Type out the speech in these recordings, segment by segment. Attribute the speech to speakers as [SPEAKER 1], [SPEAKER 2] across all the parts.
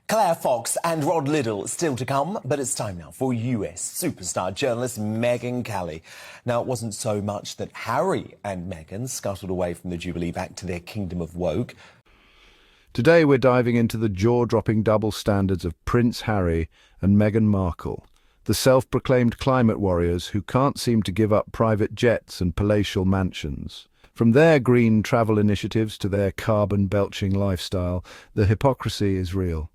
[SPEAKER 1] Claire Fox and Rod Liddell still to come, but it's time now for US superstar journalist Megyn Kelly. Now, it wasn't so much that Harry and Meghan scuttled away from the Jubilee back to their kingdom of woke.
[SPEAKER 2] Today we're diving into the jaw-dropping double standards of Prince Harry and Meghan Markle, the self-proclaimed climate warriors who can't seem to give up private jets and palatial mansions. From their green travel initiatives to their carbon-belching lifestyle, the hypocrisy is real.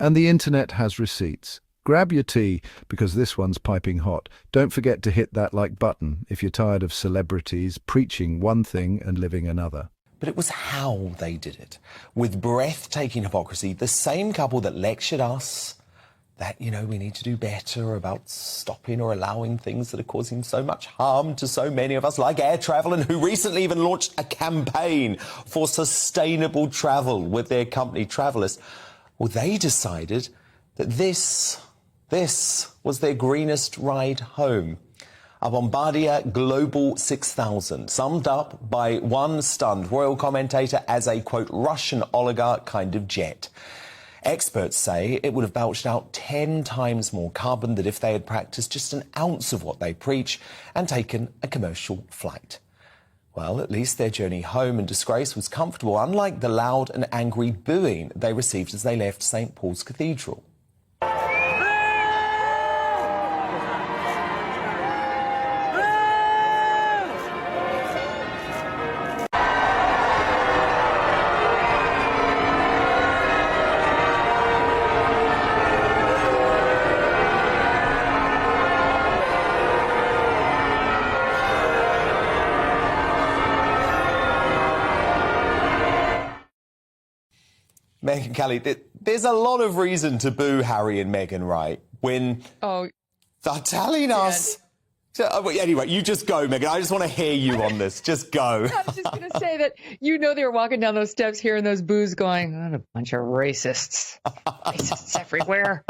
[SPEAKER 2] And the internet has receipts. Grab your tea, because this one's piping hot. Don't forget to hit that like button if you're tired of celebrities preaching one thing and living another.
[SPEAKER 1] But it was how they did it. With breathtaking hypocrisy, the same couple that lectured us that, we need to do better about stopping or allowing things that are causing so much harm to so many of us, like air travel, and who recently even launched a campaign for sustainable travel with their company Travelers. Well, they decided that this was their greenest ride home. A Bombardier Global 6000, summed up by one stunned royal commentator as a, quote, Russian oligarch kind of jet. Experts say it would have belched out 10 times more carbon than if they had practiced just an ounce of what they preach and taken a commercial flight. Well, at least their journey home in disgrace was comfortable, unlike the loud and angry booing they received as they left St. Paul's Cathedral. Megyn Kelly, there's a lot of reason to boo Harry and Meghan, right? When they're telling us... Anyway, you just go, Megyn. I just want to hear you on this. Just go.
[SPEAKER 3] I was just going to say that they were walking down those steps hearing those boos going, what a bunch of racists. Racists everywhere.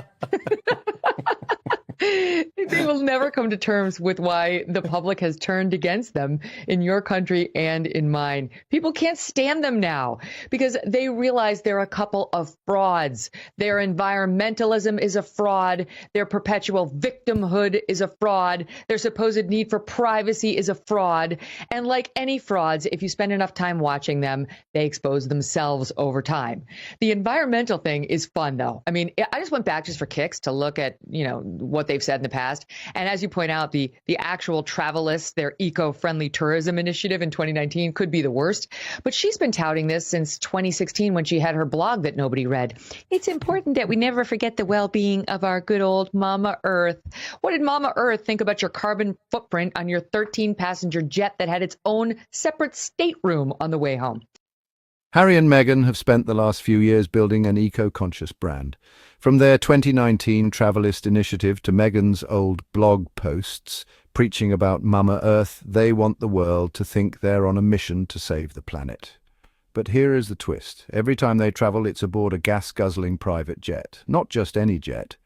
[SPEAKER 3] They will never come to terms with why the public has turned against them in your country and in mine. People can't stand them now because they realize they're a couple of frauds. Their environmentalism is a fraud. Their perpetual victimhood is a fraud. Their supposed need for privacy is a fraud. And like any frauds, if you spend enough time watching them, they expose themselves over time. The environmental thing is fun, though. I mean, I just went back just for kicks to look at, what they've said in the past. And as you point out, the actual Travelers, their eco-friendly tourism initiative in 2019 could be the worst. But she's been touting this since 2016 when she had her blog that nobody read. It's important that we never forget the well-being of our good old Mama Earth. What did Mama Earth think about your carbon footprint on your 13-passenger jet that had its own separate stateroom on the way home?
[SPEAKER 2] Harry and Meghan have spent the last few years building an eco-conscious brand. From their 2019 Travelist initiative to Meghan's old blog posts preaching about Mama Earth, they want the world to think they're on a mission to save the planet. But here is the twist. Every time they travel, it's aboard a gas-guzzling private jet. Not just any jet.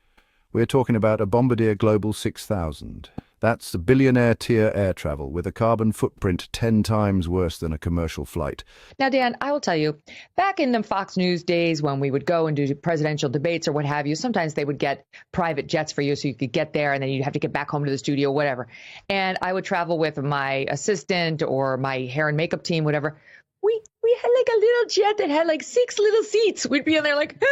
[SPEAKER 2] We're talking about a Bombardier Global 6000. That's the billionaire-tier air travel with a carbon footprint 10 times worse than a commercial flight.
[SPEAKER 3] Now, Dan, I will tell you, back in the Fox News days when we would go and do presidential debates or what have you, sometimes they would get private jets for you so you could get there and then you'd have to get back home to the studio, whatever. And I would travel with my assistant or my hair and makeup team, whatever. We had like a little jet that had like 6 little seats. We'd be in there like,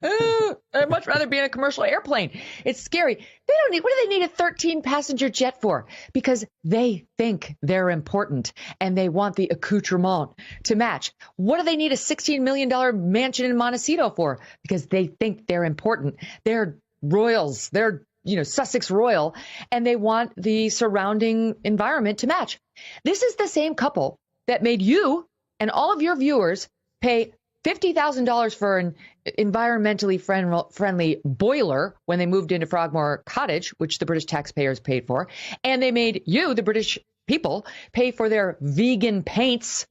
[SPEAKER 3] I'd much rather be in a commercial airplane. It's scary. What do they need a 13-passenger jet for? Because they think they're important and they want the accoutrement to match. What do they need a $16 million mansion in Montecito for? Because they think they're important. They're royals. They're Sussex Royal, and they want the surrounding environment to match. This is the same couple that made you and all of your viewers pay $50,000 for an environmentally friendly boiler when they moved into Frogmore Cottage, which the British taxpayers paid for. And they made you, the British people, pay for their vegan paints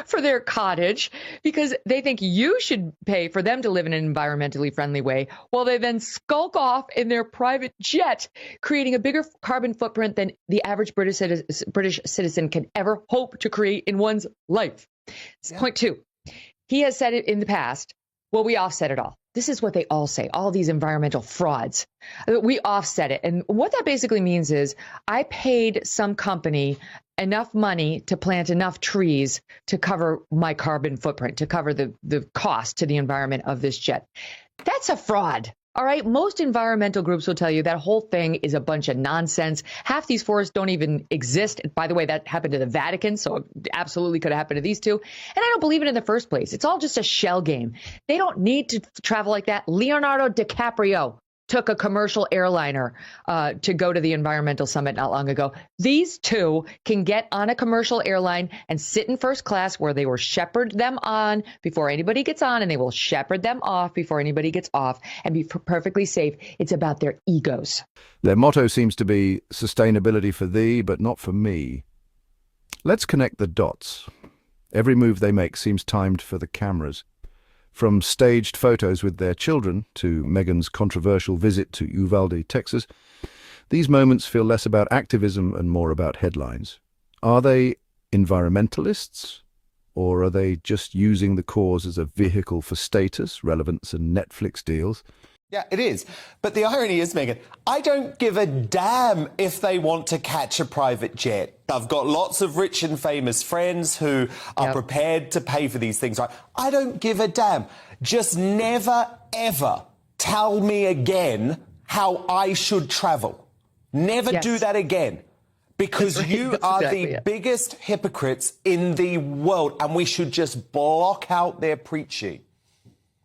[SPEAKER 3] for their cottage because they think you should pay for them to live in an environmentally friendly way, while they then skulk off in their private jet, creating a bigger carbon footprint than the average British citizen can ever hope to create in one's life. Yeah. Point 2. He has said it in the past. Well, we offset it all. this is what they all say, all these environmental frauds. We offset it. And what that basically means is I paid some company enough money to plant enough trees to cover my carbon footprint, to cover the cost to the environment of this jet. That's a fraud. All right. Most environmental groups will tell you that whole thing is a bunch of nonsense. Half these forests don't even exist. By the way, that happened to the Vatican, so it absolutely could have happened to these two. And I don't believe it in the first place. It's all just a shell game. They don't need to travel like that. Leonardo DiCaprio took a commercial airliner to go to the environmental summit not long ago. These two can get on a commercial airline and sit in first class where they will shepherd them on before anybody gets on, and they will shepherd them off before anybody gets off and be perfectly safe. It's about their egos.
[SPEAKER 2] Their motto seems to be sustainability for thee, but not for me. Let's connect the dots. Every move they make seems timed for the cameras. From staged photos with their children to Meghan's controversial visit to Uvalde, Texas, these moments feel less about activism and more about headlines. Are they environmentalists, or are they just using the cause as a vehicle for status, relevance, and Netflix deals?
[SPEAKER 1] Yeah, it is. But the irony is, Megyn, I don't give a damn if they want to catch a private jet. I've got lots of rich and famous friends who are prepared to pay for these things. Right? I don't give a damn. Just never, ever tell me again how I should travel. Never do that again. Because you are the biggest hypocrites in the world, and we should just block out their preaching.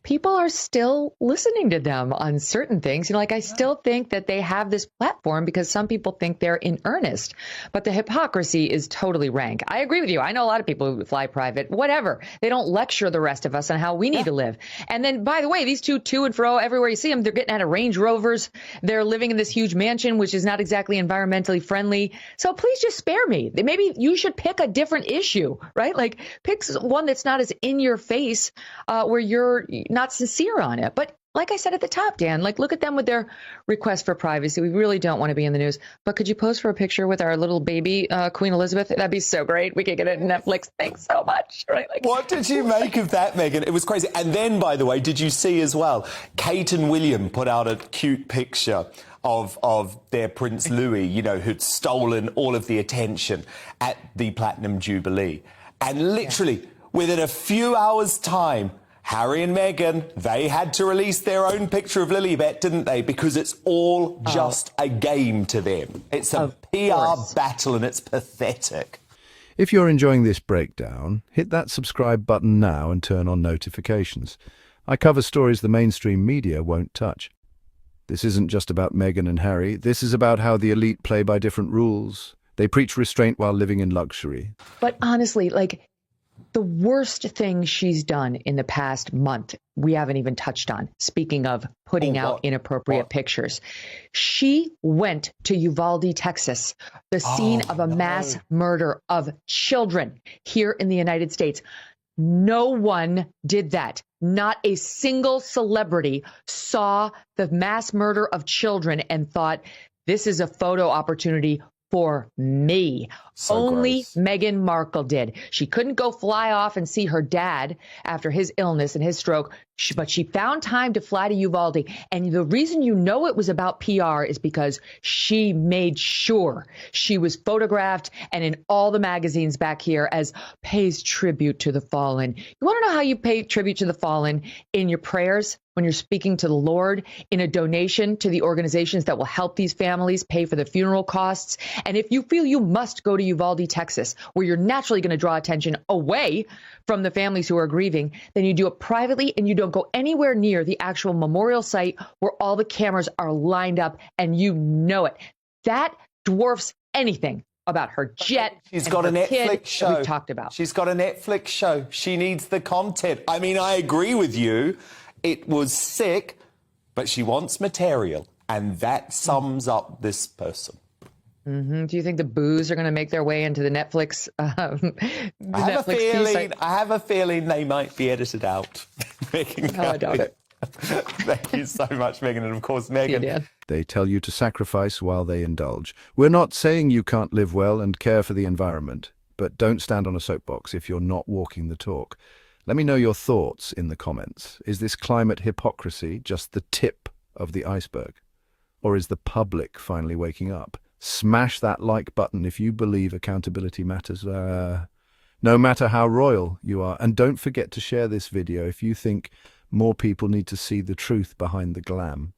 [SPEAKER 3] People are still listening to them on certain things. Like, I still think that they have this platform because some people think they're in earnest. But the hypocrisy is totally rank. I agree with you. I know a lot of people who fly private, whatever. They don't lecture the rest of us on how we need to live. And then, by the way, these two to and fro, everywhere you see them, they're getting out of Range Rovers. They're living in this huge mansion, which is not exactly environmentally friendly. So please just spare me. Maybe you should pick a different issue, right? Like, pick one that's not as in your face, where you're not sincere on it. But like I said at the top, Dan, like, look at them with their request for privacy. We really don't want to be in the news. But could you pose for a picture with our little baby, Queen Elizabeth? That'd be so great. We could get it on Netflix. Thanks so much. Right? Like,
[SPEAKER 1] what did you make of that, Megyn? It was crazy. And then, by the way, did you see as well, Kate and William put out a cute picture of their Prince Louis, you know, who'd stolen all of the attention at the Platinum Jubilee. And literally, within a few hours' time, Harry and Meghan, they had to release their own picture of Lilibet, didn't they? Because it's all just a game to them. It's a PR battle, and it's pathetic.
[SPEAKER 2] If you're enjoying this breakdown, hit that subscribe button now and turn on notifications. I cover stories the mainstream media won't touch. This isn't just about Meghan and Harry. This is about how the elite play by different rules. They preach restraint while living in luxury.
[SPEAKER 3] But honestly, like, the worst thing she's done in the past month, we haven't even touched on. Speaking of putting out inappropriate pictures, she went to Uvalde, Texas, the scene of a mass murder of children here in the United States. No one did that. Not a single celebrity saw the mass murder of children and thought, this is a photo opportunity for me. Only Meghan Markle did. She couldn't go fly off and see her dad after his illness and his stroke, but she found time to fly to Uvalde. And the reason you know it was about PR is because she made sure she was photographed and in all the magazines back here as pays tribute to the fallen. You want to know how you pay tribute to the fallen? In your prayers, when you're speaking to the Lord, in a donation to the organizations that will help these families pay for the funeral costs. And if you feel you must go to Uvalde, Texas, where you're naturally going to draw attention away from the families who are grieving, then you do it privately and you don't go anywhere near the actual memorial site where all the cameras are lined up, and you know it. That dwarfs anything about her jet.
[SPEAKER 1] She's got a Netflix show.
[SPEAKER 3] We've talked about.
[SPEAKER 1] She's got a Netflix show. She needs the content. I mean, I agree with you. It was sick, but she wants material, and that sums up this person.
[SPEAKER 3] Do you think the boos are going to make their way into the Netflix?
[SPEAKER 1] I have a feeling they might be edited out.
[SPEAKER 3] No, I doubt it.
[SPEAKER 1] Thank you so much, Megyn, and of course, Megyn.
[SPEAKER 2] They tell you to sacrifice while they indulge. We're not saying you can't live well and care for the environment, but don't stand on a soapbox if you're not walking the talk. Let me know your thoughts in the comments. Is this climate hypocrisy just the tip of the iceberg? Or is the public finally waking up? Smash that like button if you believe accountability matters, no matter how royal you are. And don't forget to share this video if you think more people need to see the truth behind the glam.